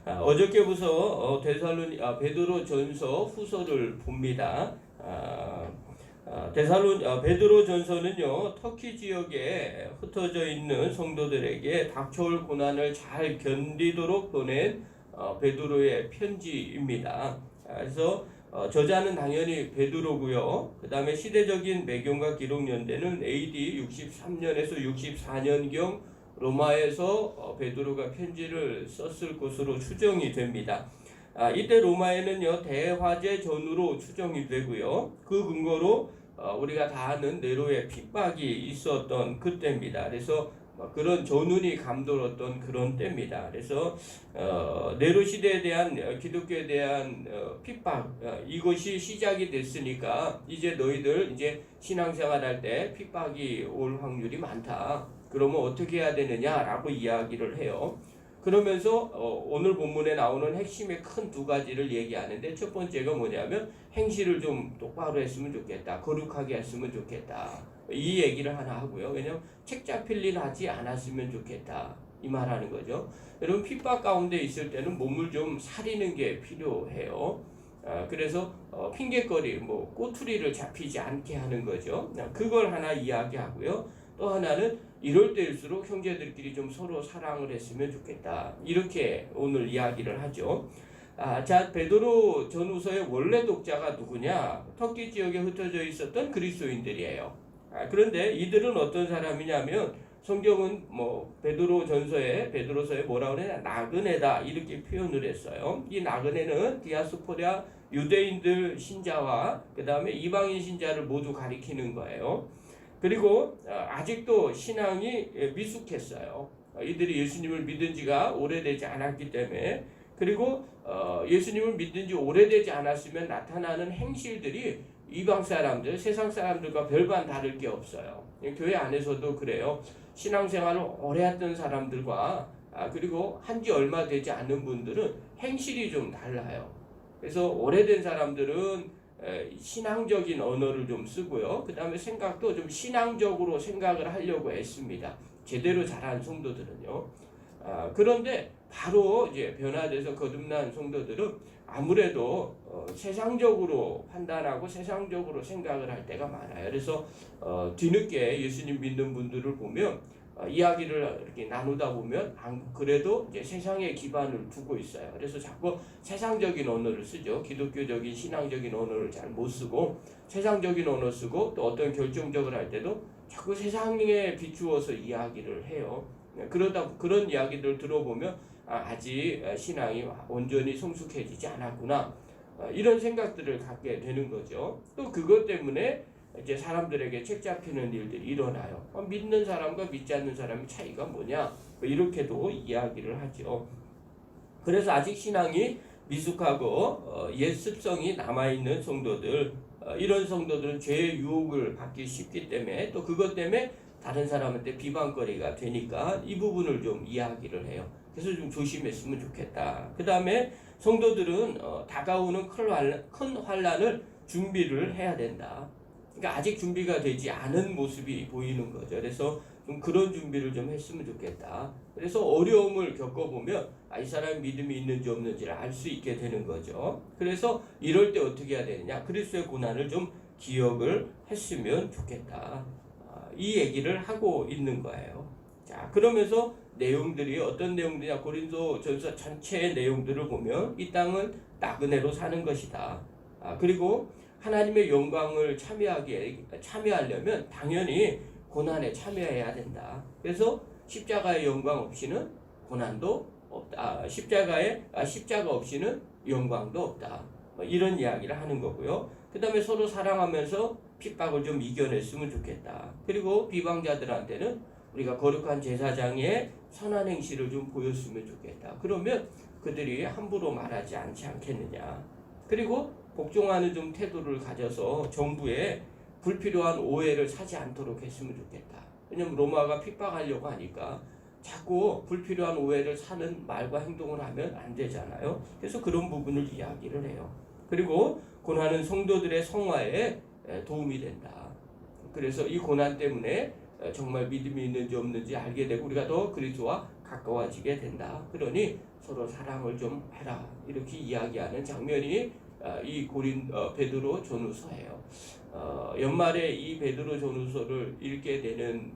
어저께부터 베드로전서 후서를 봅니다. 베드로전서는요, 터키 지역에 흩어져 있는 성도들에게 닥쳐올 고난을 잘 견디도록 보낸 베드로의 편지입니다. 그래서 저자는 당연히 베드로고요. 그 다음에 시대적인 배경과 기록 연대는 AD 63년에서 64년경 로마에서 베드로가 편지를 썼을 것으로 추정이 됩니다. 이때 로마에는요, 대화재 전으로 추정이 되고요. 그 근거로 우리가 다 아는 네로의 핍박이 있었던 그때입니다. 그래서 그런 전운이 감돌았던 그런 때입니다. 그래서 네로 시대에 대한 기독교에 대한 핍박, 이것이 시작이 됐으니까 이제 너희들 이제 신앙생활할 때 핍박이 올 확률이 많다. 그러면 어떻게 해야 되느냐라고 이야기를 해요. 그러면서 오늘 본문에 나오는 핵심의 큰 두 가지를 얘기하는데, 첫 번째가 뭐냐면 행실을 좀 똑바로 했으면 좋겠다. 거룩하게 했으면 좋겠다. 이 얘기를 하나 하고요. 왜냐면 책 잡힐 일 하지 않았으면 좋겠다. 이 말하는 거죠. 여러분, 핍박 가운데 있을 때는 몸을 좀 사리는 게 필요해요. 그래서 핑계거리, 꼬투리를 잡히지 않게 하는 거죠. 그걸 하나 이야기하고요. 또 하나는 이럴 때일수록 형제들끼리 좀 서로 사랑을 했으면 좋겠다. 이렇게 오늘 이야기를 하죠. 자, 베드로 전후서의 원래 독자가 누구냐? 터키 지역에 흩어져 있었던 그리스도인들이에요. 그런데 이들은 어떤 사람이냐면, 성경은 베드로서에 뭐라 그러냐? 나그네다, 이렇게 표현을 했어요. 이 나그네는 디아스포라 유대인들 신자와 그 다음에 이방인 신자를 모두 가리키는 거예요. 그리고 아직도 신앙이 미숙했어요. 이들이 예수님을 믿은 지가 오래되지 않았기 때문에. 그리고 예수님을 믿은 지 오래되지 않았으면 나타나는 행실들이 이방 사람들, 세상 사람들과 별반 다를 게 없어요. 교회 안에서도 그래요. 신앙생활을 오래 했던 사람들과 그리고 한지 얼마 되지 않은 분들은 행실이 좀 달라요. 그래서 오래된 사람들은 신앙적인 언어를 좀 쓰고요. 그 다음에 생각도 좀 신앙적으로 생각을 하려고 했습니다. 제대로 자란 성도들은요. 그런데 바로 이제 변화돼서 거듭난 성도들은 아무래도 세상적으로 판단하고 세상적으로 생각을 할 때가 많아요. 그래서 뒤늦게 예수님 믿는 분들을 보면 이야기를 이렇게 나누다 보면 그래도 이제 세상에 기반을 두고 있어요. 그래서 자꾸 세상적인 언어를 쓰죠. 기독교적인 신앙적인 언어를 잘 못 쓰고 세상적인 언어 쓰고, 또 어떤 결정적을 할 때도 자꾸 세상에 비추어서 이야기를 해요. 그러다 그런 이야기들 들어보면 아직 신앙이 온전히 성숙해지지 않았구나, 이런 생각들을 갖게 되는 거죠. 또 그것 때문에 이제 사람들에게 책 잡히는 일들이 일어나요. 믿는 사람과 믿지 않는 사람의 차이가 뭐냐, 이렇게도 이야기를 하죠. 그래서 아직 신앙이 미숙하고 옛 습성이 남아있는 성도들, 이런 성도들은 죄의 유혹을 받기 쉽기 때문에, 또 그것 때문에 다른 사람한테 비방거리가 되니까 이 부분을 좀 이야기를 해요. 그래서 좀 조심했으면 좋겠다. 그 다음에 성도들은 다가오는 큰 환난을 준비를 해야 된다. 그러니까 아직 준비가 되지 않은 모습이 보이는 거죠. 그래서 좀 그런 준비를 좀 했으면 좋겠다. 그래서 어려움을 겪어보면 이 사람이 믿음이 있는지 없는지를 알 수 있게 되는 거죠. 그래서 이럴 때 어떻게 해야 되느냐? 그리스도의 고난을 좀 기억을 했으면 좋겠다. 이 얘기를 하고 있는 거예요. 자, 그러면서 내용들이 어떤 내용들이냐? 고린도전서 전체의 내용들을 보면 이 땅은 나그네로 사는 것이다. 그리고 하나님의 영광을 참여하려면 당연히 고난에 참여해야 된다. 그래서 십자가의 영광 없이는 고난도 없다. 십자가 없이는 영광도 없다. 이런 이야기를 하는 거고요. 그 다음에 서로 사랑하면서 핍박을 좀 이겨냈으면 좋겠다. 그리고 비방자들한테는 우리가 거룩한 제사장의 선한 행실을 좀 보였으면 좋겠다. 그러면 그들이 함부로 말하지 않지 않겠느냐. 그리고 복종하는 좀 태도를 가져서 정부에 불필요한 오해를 사지 않도록 했으면 좋겠다. 왜냐면 로마가 핍박하려고 하니까 자꾸 불필요한 오해를 사는 말과 행동을 하면 안 되잖아요. 그래서 그런 부분을 이야기를 해요. 그리고 고난은 성도들의 성화에 도움이 된다. 그래서 이 고난 때문에 정말 믿음이 있는지 없는지 알게 되고 우리가 더 그리스도와 가까워지게 된다. 그러니 서로 사랑을 좀 해라. 이렇게 이야기하는 장면이 이 베드로 전후서예요. 연말에 이 베드로 전후서를 읽게 되는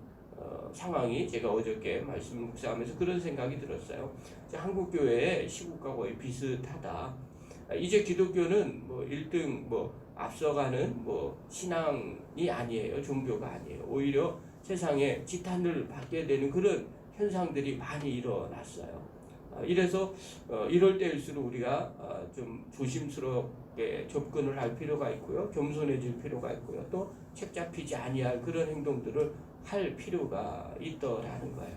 상황이 제가 어저께 말씀 묵상하면서 그런 생각이 들었어요. 한국 교회의 시국과 거의 비슷하다. 이제 기독교는 뭐 1등 뭐 앞서가는 뭐 신앙이 아니에요. 종교가 아니에요. 오히려 세상에 지탄을 받게 되는 그런 현상들이 많이 일어났어요. 이래서 이럴 때일수록 우리가 좀 조심스럽게 접근을 할 필요가 있고요. 겸손해질 필요가 있고요. 또 책 잡히지 아니할 그런 행동들을 할 필요가 있더라는 거예요.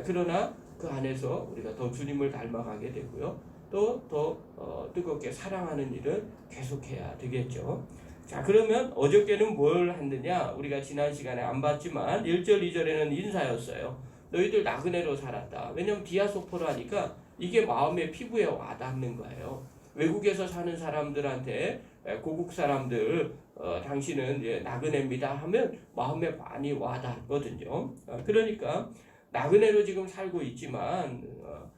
그러나 그 안에서 우리가 더 주님을 닮아가게 되고요. 또 더 뜨겁게 사랑하는 일을 계속해야 되겠죠. 자, 그러면 어저께는 뭘 했느냐? 우리가 지난 시간에 안 봤지만 1절 2절에는 인사였어요. 너희들 나그네로 살았다. 왜냐하면 디아스포라니까 이게 마음의 피부에 와닿는 거예요. 외국에서 사는 사람들한테 고국 사람들 당신은 이제 나그네입니다 하면 마음에 많이 와닿거든요. 그러니까 나그네로 지금 살고 있지만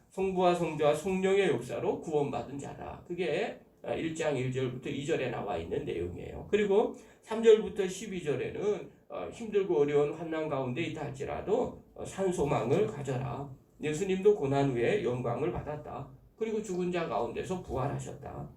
성부와 성자와 성령의 역사로 구원받은 자다. 그게 1장 1절부터 2절에 나와 있는 내용이에요. 그리고 3절부터 12절에는 힘들고 어려운 환난 가운데 있다 할지라도 산 소망을 가져라. 예수님도 고난 후에 영광을 받았다. 그리고 죽은 자 가운데서 부활하셨다.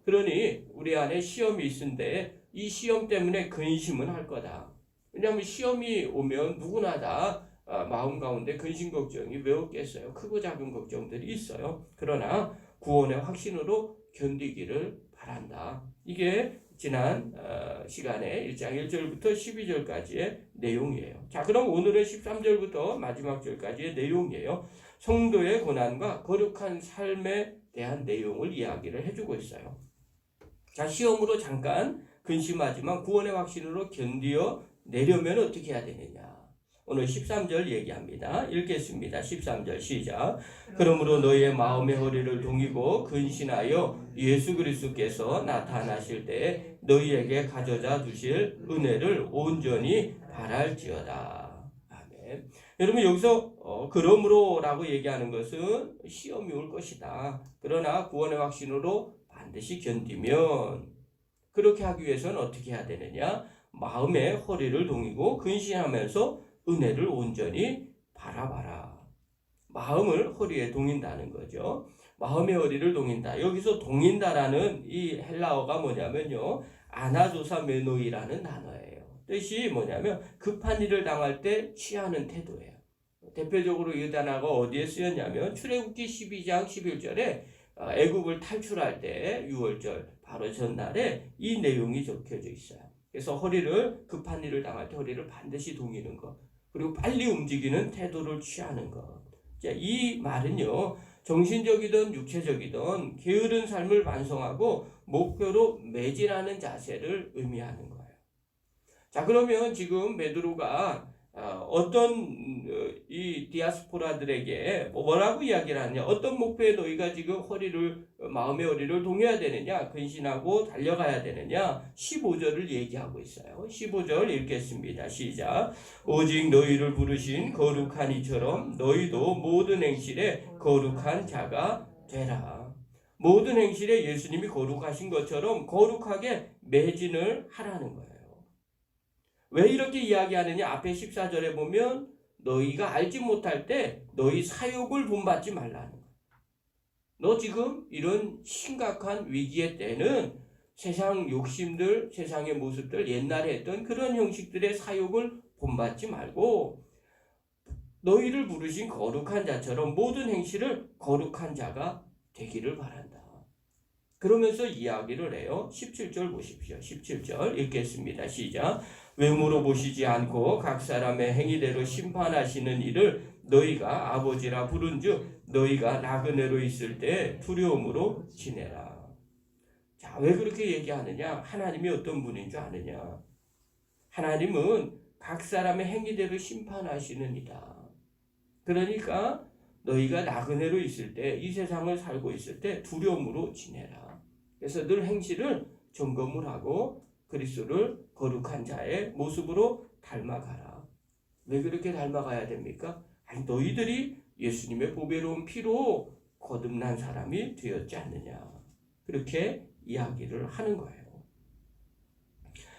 그러니 우리 안에 시험이 있는데 이 시험 때문에 근심은 할 거다. 왜냐하면 시험이 오면 누구나 다 마음 가운데 근심 걱정이 왜 없겠어요. 크고 작은 걱정들이 있어요. 그러나 구원의 확신으로 견디기를 바란다. 이게 지난 시간에 1장 1절부터 12절까지의 내용이에요. 자, 그럼 오늘은 13절부터 마지막 절까지의 내용이에요. 성도의 고난과 거룩한 삶에 대한 내용을 이야기를 해주고 있어요. 자, 시험으로 잠깐 근심하지만 구원의 확신으로 견디어 내려면 어떻게 해야 되느냐. 오늘 13절 얘기합니다. 읽겠습니다. 13절 시작. 그러므로 너희의 마음의 허리를 동이고 근신하여 예수 그리스도께서 나타나실 때 너희에게 가져다 주실 은혜를 온전히 바랄지어다. 아멘. 여러분 여기서 그러므로라고 얘기하는 것은 시험이 올 것이다. 그러나 구원의 확신으로 반드시 견디면 그렇게 하기 위해서는 어떻게 해야 되느냐? 마음의 허리를 동이고 근신하면서 은혜를 온전히 바라봐라. 마음을 허리에 동인다는 거죠. 마음의 허리를 동인다. 여기서 동인다라는 이 헬라어가 뭐냐면요. 아나조사 메노이라는 단어예요. 뜻이 뭐냐면 급한 일을 당할 때 취하는 태도예요. 대표적으로 이 단어가 어디에 쓰였냐면 출애굽기 12장 11절에 애굽을 탈출할 때 6월절 바로 전날에 이 내용이 적혀져 있어요. 그래서 허리를 급한 일을 당할 때 허리를 반드시 동이는 것. 그리고 빨리 움직이는 태도를 취하는 것. 자, 이 말은요. 정신적이든 육체적이든 게으른 삶을 반성하고 목표로 매진하는 자세를 의미하는 거예요. 자, 그러면 지금 베드로가 어떤 이 디아스포라들에게 뭐라고 이야기를 하느냐, 어떤 목표에 너희가 지금 마음의 허리를 동여야 되느냐, 근신하고 달려가야 되느냐, 15절을 얘기하고 있어요. 15절 읽겠습니다. 시작. 오직 너희를 부르신 거룩한 이처럼 너희도 모든 행실에 거룩한 자가 되라. 모든 행실에 예수님이 거룩하신 것처럼 거룩하게 매진을 하라는 거예요. 왜 이렇게 이야기하느냐? 앞에 14절에 보면 너희가 알지 못할 때 너희 사욕을 본받지 말라는 거야. 너 지금 이런 심각한 위기의 때는 세상 욕심들, 세상의 모습들, 옛날에 했던 그런 형식들의 사욕을 본받지 말고 너희를 부르신 거룩한 자처럼 모든 행실을 거룩한 자가 되기를 바란다. 그러면서 이야기를 해요. 17절 보십시오. 17절 읽겠습니다. 시작. 외모로 보시지 않고 각 사람의 행위대로 심판하시는 이를 너희가 아버지라 부른즉 너희가 나그네로 있을 때 두려움으로 지내라. 자, 왜 그렇게 얘기하느냐? 하나님이 어떤 분인 줄 아느냐? 하나님은 각 사람의 행위대로 심판하시는 이다. 그러니까 너희가 나그네로 있을 때, 이 세상을 살고 있을 때 두려움으로 지내라. 그래서 늘 행실을 점검을 하고 그리스도를 거룩한 자의 모습으로 닮아가라. 왜 그렇게 닮아가야 됩니까? 아니, 너희들이 예수님의 보배로운 피로 거듭난 사람이 되었지 않느냐. 그렇게 이야기를 하는 거예요.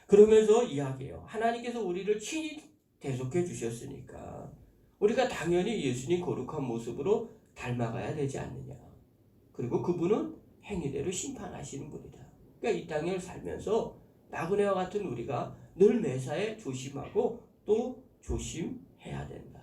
그러면서 이야기해요. 하나님께서 우리를 친히 대속해 주셨으니까 우리가 당연히 예수님 거룩한 모습으로 닮아가야 되지 않느냐. 그리고 그분은 행위대로 심판하시는 분이다. 그러니까 이 땅을 살면서 나그네와 같은 우리가 늘 매사에 조심하고 또 조심해야 된다.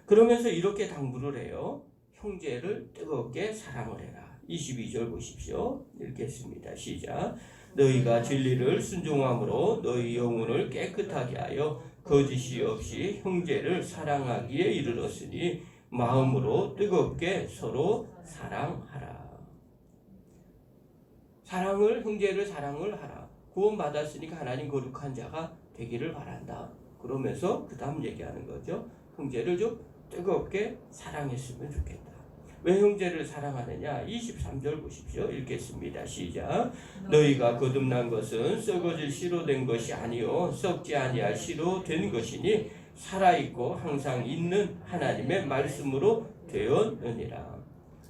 그러면서 이렇게 당부를 해요. 형제를 뜨겁게 사랑을 해라. 22절 보십시오. 읽겠습니다. 시작. 너희가 진리를 순종함으로 너희 영혼을 깨끗하게 하여 거짓이 없이 형제를 사랑하기에 이르렀으니 마음으로 뜨겁게 서로 사랑하라. 형제를 사랑을 하라. 구원받았으니까 하나님 거룩한 자가 되기를 바란다. 그러면서 그 다음 얘기하는 거죠. 형제를 좀 뜨겁게 사랑했으면 좋겠다. 왜 형제를 사랑하느냐? 23절 보십시오. 읽겠습니다. 시작. 너희가 거듭난 것은 썩어질 씨로 된 것이 아니요 썩지 아니할 씨로 된 것이니 살아있고 항상 있는 하나님의 말씀으로 되었느니라.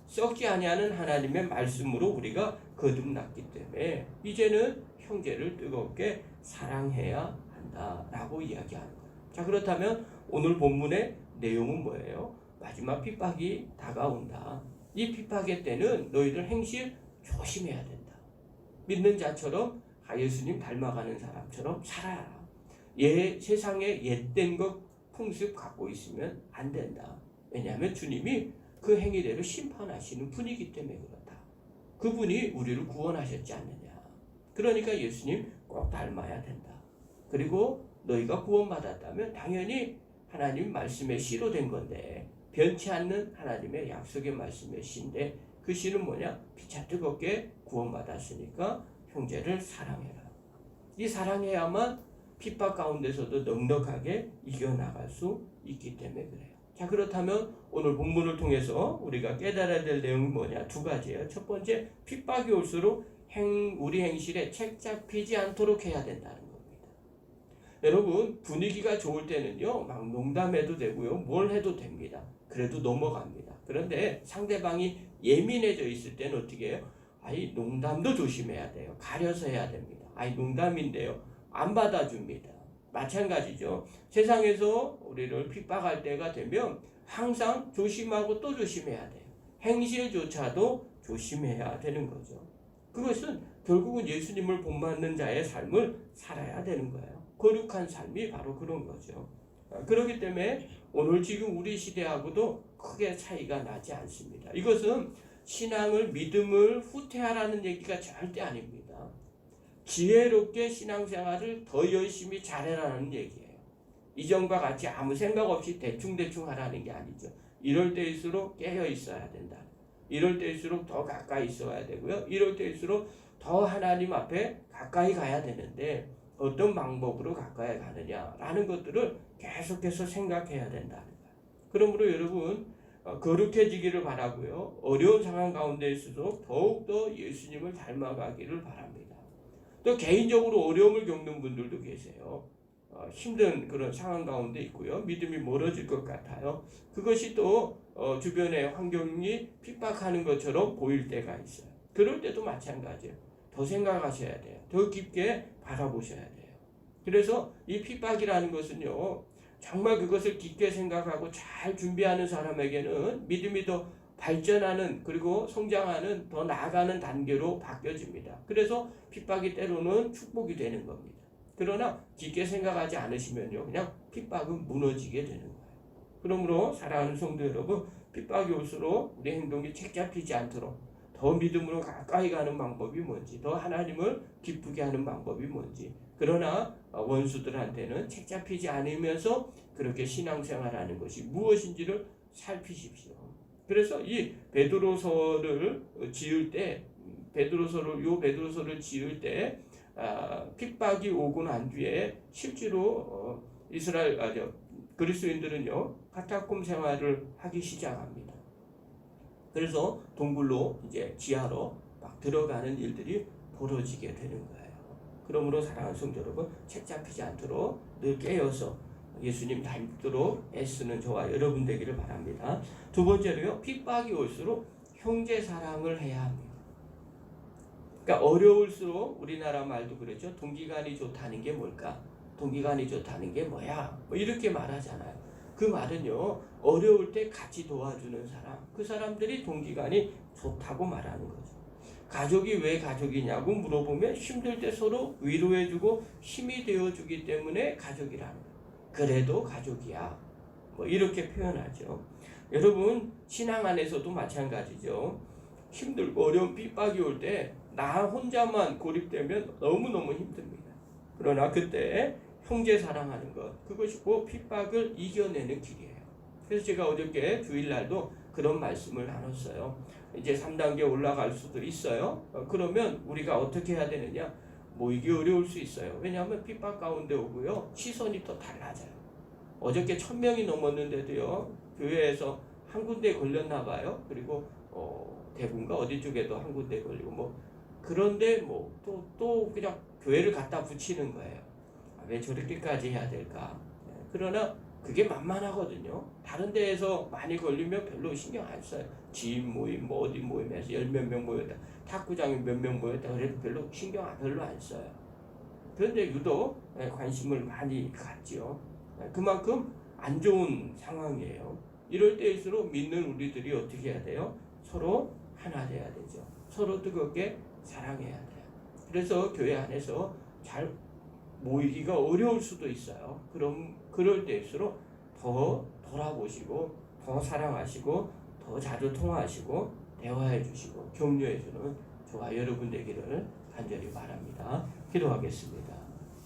썩지 아니하는 하나님의 말씀으로 우리가 거듭났기 때문에 이제는 형제를 뜨겁게 사랑해야 한다라고 이야기하는 거예요. 자, 그렇다면 오늘 본문의 내용은 뭐예요? 마지막 핍박이 다가온다. 이 핍박의 때는 너희들 행실 조심해야 된다. 믿는 자처럼 예수님 닮아가는 사람처럼 살아라. 세상에 옛된 것 풍습 갖고 있으면 안 된다. 왜냐하면 주님이 그 행위대로 심판하시는 분이기 때문에 그렇다. 그분이 우리를 구원하셨지 않느냐. 그러니까 예수님 꼭 닮아야 된다. 그리고 너희가 구원받았다면 당연히 하나님 말씀의 씨로 된 건데 변치 않는 하나님의 약속의 말씀의 씨인데 그 씨는 뭐냐? 피차 뜨겁게 구원받았으니까 형제를 사랑해라. 이 사랑해야만 핍박 가운데서도 넉넉하게 이겨나갈 수 있기 때문에 그래요. 자, 그렇다면 오늘 본문을 통해서 우리가 깨달아야 될 내용이 뭐냐? 두 가지예요. 첫 번째, 핍박이 올수록 우리 행실에 책 잡히지 않도록 해야 된다는 겁니다. 여러분, 분위기가 좋을 때는요, 막 농담해도 되고요, 뭘 해도 됩니다. 그래도 넘어갑니다. 그런데 상대방이 예민해져 있을 때는 어떻게 해요? 농담도 조심해야 돼요. 가려서 해야 됩니다. 농담인데요. 안 받아줍니다. 마찬가지죠. 세상에서 우리를 핍박할 때가 되면 항상 조심하고 또 조심해야 돼요. 행실조차도 조심해야 되는 거죠. 그것은 결국은 예수님을 본받는 자의 삶을 살아야 되는 거예요. 거룩한 삶이 바로 그런 거죠. 그렇기 때문에 오늘 지금 우리 시대하고도 크게 차이가 나지 않습니다. 이것은 신앙을, 믿음을 후퇴하라는 얘기가 절대 아닙니다. 지혜롭게 신앙생활을 더 열심히 잘해라는 얘기예요. 이전과 같이 아무 생각 없이 대충대충 하라는 게 아니죠. 이럴 때일수록 깨어 있어야 된다. 이럴 때일수록 더 가까이 있어야 되고요. 이럴 때일수록 더 하나님 앞에 가까이 가야 되는데 어떤 방법으로 가까이 가느냐라는 것들을 계속해서 생각해야 된다는 거예요. 그러므로 여러분 거룩해지기를 바라고요. 어려운 상황 가운데일수록 더욱더 예수님을 닮아가기를 바랍니다. 또 개인적으로 어려움을 겪는 분들도 계세요. 힘든 그런 상황 가운데 있고요. 믿음이 멀어질 것 같아요. 그것이 또 주변의 환경이 핍박하는 것처럼 보일 때가 있어요. 그럴 때도 마찬가지예요. 더 생각하셔야 돼요. 더 깊게 바라보셔야 돼요. 그래서 이 핍박이라는 것은요. 정말 그것을 깊게 생각하고 잘 준비하는 사람에게는 믿음이 더 발전하는 그리고 성장하는 더 나아가는 단계로 바뀌어집니다. 그래서 핍박이 때로는 축복이 되는 겁니다. 그러나 깊게 생각하지 않으시면요. 그냥 핍박은 무너지게 되는 거예요. 그러므로 사랑하는 성도 여러분, 핍박이 올수록 우리 행동이 책 잡히지 않도록 더 믿음으로 가까이 가는 방법이 뭔지, 더 하나님을 기쁘게 하는 방법이 뭔지, 그러나 원수들한테는 책 잡히지 않으면서 그렇게 신앙생활하는 것이 무엇인지를 살피십시오. 그래서 이 베드로서를 지을 때, 베드로서를 지을 때 핍박이 오고 난 뒤에 실제로 그리스도인들은요 카타콤 생활을 하기 시작합니다. 그래서 동굴로 이제 지하로 막 들어가는 일들이 벌어지게 되는 거예요. 그러므로 사랑하는 성도 여러분, 책 잡히지 않도록 늘 깨어서 예수님 닮도록 애쓰는 저와 여러분 되기를 바랍니다. 두 번째로요, 핍박이 올수록 형제 사랑을 해야 합니다. 그러니까 어려울수록 우리나라 말도 그렇죠. 동기간이 좋다는 게 뭘까? 동기간이 좋다는 게 뭐야? 뭐 이렇게 말하잖아요. 그 말은요, 어려울 때 같이 도와주는 사람, 그 사람들이 동기간이 좋다고 말하는 거죠. 가족이 왜 가족이냐고 물어보면 힘들 때 서로 위로해주고 힘이 되어주기 때문에 가족이라는 거예요. 그래도 가족이야. 뭐 이렇게 표현하죠. 여러분, 신앙 안에서도 마찬가지죠. 힘들고 어려운 핍박이 올 때 나 혼자만 고립되면 너무너무 힘듭니다. 그러나 그때 형제 사랑하는 것, 그것이 곧 핍박을 이겨내는 길이에요. 그래서 제가 어저께 주일날도 그런 말씀을 나눴어요. 이제 3단계 올라갈 수도 있어요. 그러면 우리가 어떻게 해야 되느냐? 뭐 이게 어려울 수 있어요. 왜냐하면 핍박 가운데 오고요, 시선이 또 달라져요. 어저께 1000명이 넘었는데도요, 교회에서 한 군데 걸렸나 봐요. 그리고 대구인가 어디 쪽에도 한 군데 걸리고 뭐, 그런데 뭐 또 그냥 교회를 갖다 붙이는 거예요. 왜 저렇게까지 해야 될까? 그러나 그게 만만하거든요. 다른 데에서 많이 걸리면 별로 신경 안 써요. 지인 모임, 뭐 어디 모임에서 열 몇 명 모였다, 탁구장에 몇 명 모였다 그래도 별로 별로 안 써요. 그런데 유독 관심을 많이 갖지요. 그만큼 안 좋은 상황이에요. 이럴 때일수록 믿는 우리들이 어떻게 해야 돼요? 서로 하나 돼야 되죠. 서로 뜨겁게 사랑해야 돼요. 그래서 교회 안에서 잘 모이기가 어려울 수도 있어요. 그럴 때일수록 더 돌아보시고, 더 사랑하시고, 더 자주 통화하시고, 대화해 주시고, 격려해 주는 저와 여러분 되기를 간절히 바랍니다. 기도하겠습니다.